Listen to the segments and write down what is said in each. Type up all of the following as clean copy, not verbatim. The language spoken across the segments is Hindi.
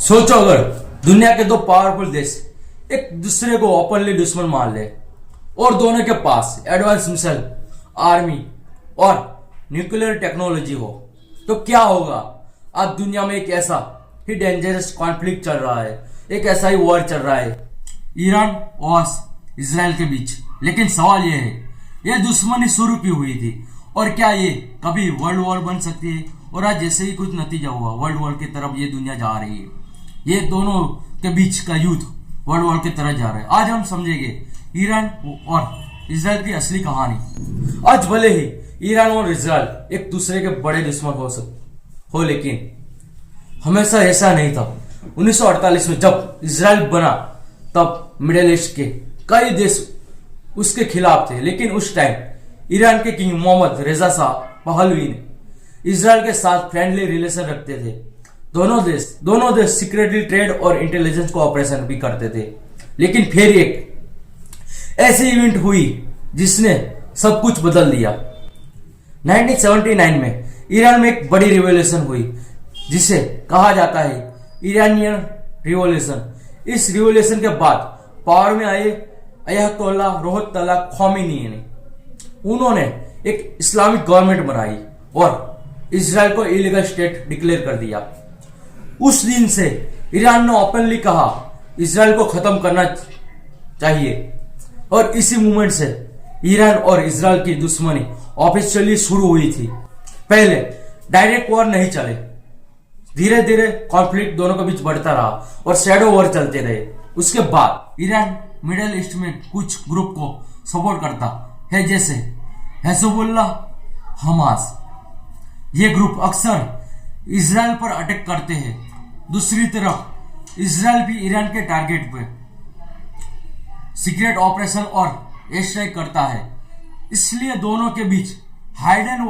सोचो अगर दुनिया के दो पावरफुल देश एक दूसरे को ओपनली दुश्मन मान ले और दोनों के पास एडवांस मिसाइल, आर्मी और न्यूक्लियर टेक्नोलॉजी हो तो क्या होगा। आज दुनिया में एक ऐसा ही डेंजरस कॉन्फ्लिक्ट चल रहा है, एक ऐसा ही वॉर चल रहा है ईरान और इजराइल के बीच। लेकिन सवाल यह है, यह दुश्मनी शुरू क्यों हुई थी और क्या ये कभी वर्ल्ड वॉर बन सकती है। और आज जैसे ही कुछ नतीजा हुआ, वर्ल्ड वॉर की तरफ ये दुनिया जा रही है। ये दोनों के बीच का युद्ध वर्ल्ड वॉर की तरफ जा रहा है। आज हम समझेंगे ईरान और इजराइल की असली कहानी। आज भले ही ईरान और इजराइल एक दूसरे के बड़े दुश्मन हो लेकिन हमेशा ऐसा नहीं था। 1948 में जब इजराइल बना तब मिडिल ईस्ट के कई देश उसके खिलाफ थे, लेकिन उस टाइम ईरान के किंग मोहम्मद रेजा शाह पहलवी ने इजराइल के साथ फ्रेंडली रिलेशन रखते थे। दोनों देश सीक्रेटली ट्रेड और इंटेलिजेंस कोऑपरेशन भी करते थे। लेकिन फिर एक ऐसी इवेंट हुई जिसने सब कुछ बदल दिया। 1979 में ईरान में एक बड़ी रिवॉल्यूशन हुई जिसे कहा जाता है ईरानियन रिवॉल्यूशन। इस रिवॉल्यूशन के बाद पावर में आए अयतोल्ला रुहुल्लाह खोमेनी ने उन्होंने एक इस्लामिक गवर्नमेंट बनाई और इजराइल को इलीगल स्टेट डिक्लेयर कर दिया। उस दिन से ईरान ने ओपनली कहा इजराइल को खत्म करना चाहिए और इसी मूवमेंट से ईरान और इजराइल की दुश्मनी ऑफिशियली शुरू हुई थी। पहले डायरेक्ट वॉर नहीं चले, धीरे धीरे कॉन्फ्लिक्ट दोनों के बीच बढ़ता रहा और शैडो वॉर चलते रहे। उसके बाद ईरान मिडिल ईस्ट में कुछ ग्रुप को सपोर्ट करता है जैसे हिजबुल्लाह, हमास। ये ग्रुप अक्सर इजराइल पर अटैक करते हैं। दूसरी तरफ इजराइल भी ईरान के टारगेट पे सीक्रेट ऑपरेशन और एयर स्ट्राइक करता है। इसलिए दोनों के बीच हिडन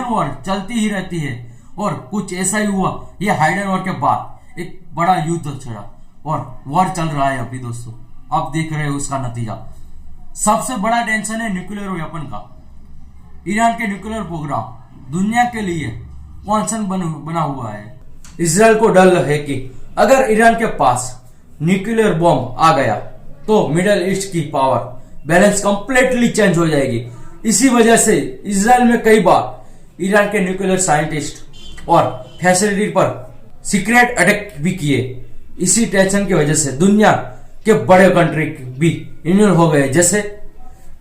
वॉर चलती ही रहती है। और कुछ ऐसा ही हुआ, ये हिडन वॉर के बाद एक बड़ा युद्ध छिड़ा और वॉर चल रहा है अभी दोस्तों। आप देख रहे हो उसका नतीजा। सबसे बड़ा टेंशन है न्यूक्लियर वेपन का। ईरान के न्यूक्लियर प्रोग्राम दुनिया के लिए कॉन्सर्न बना हुआ है। इजराइल को डर है कि अगर ईरान के पास न्यूक्लियर बॉम्ब आ गया तो मिडिल ईस्ट की पावर बैलेंस कंप्लीटली चेंज हो जाएगी। इसी वजह से इजराइल में कई बार ईरान के न्यूक्लियर साइंटिस्ट और फैसिलिटी पर सीक्रेट अटैक भी किए। इसी टेंशन की वजह से दुनिया के बड़े कंट्री भी इन्वॉल्व हो गए जैसे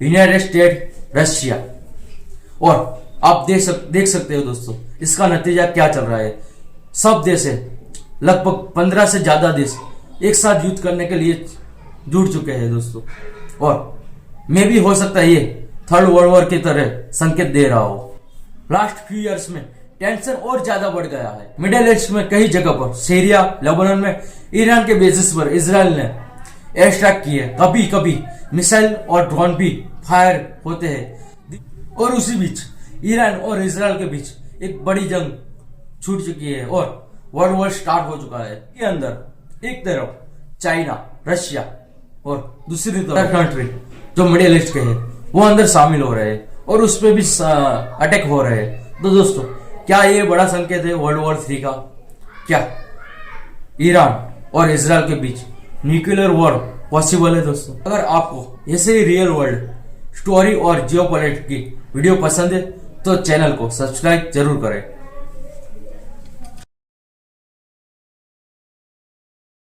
यूनाइटेड स्टेट, रशिया। और आप देख सकते हो दोस्तों इसका नतीजा क्या चल रहा है। सब देश है, लगभग 15 से ज्यादा देश एक साथ युद्ध करने के लिए जुड़ चुके हैं दोस्तों। और मे भी हो सकता है ये थर्ड वर्ल्ड वॉर की तरह संकेत दे रहा हो। लास्ट फ्यू इयर्स में टेंशन और ज्यादा बढ़ गया है। मिडिल ईस्ट में कई जगह पर, सीरिया, लेबनान में ईरान के बेसिस पर इजराइल ने एयर स्ट्राइक किए। कभी कभी मिसाइल और ड्रोन भी फायर होते हैं। और उसी बीच ईरान और इजराइल के बीच एक बड़ी जंग छूट चुकी है और वर्ल्ड वॉर स्टार्ट हो चुका है। के अंदर एक तरफ चाइना, रशिया और दूसरी तरफ कंट्री जो मिडिल ईस्ट के हैं वो अंदर शामिल हो रहे हैं और उस पर भी अटैक हो रहे हैं। तो दोस्तों क्या ये बड़ा संकेत है वर्ल्ड वॉर 3 का? क्या ईरान और इजराइल के बीच न्यूक्लियर वॉर पॉसिबल है दोस्तों? अगर आपको ऐसे ही रियल वर्ल्ड स्टोरी और जियोपॉलिटिक्स की वीडियो पसंद है तो चैनल को सब्सक्राइब जरूर करें।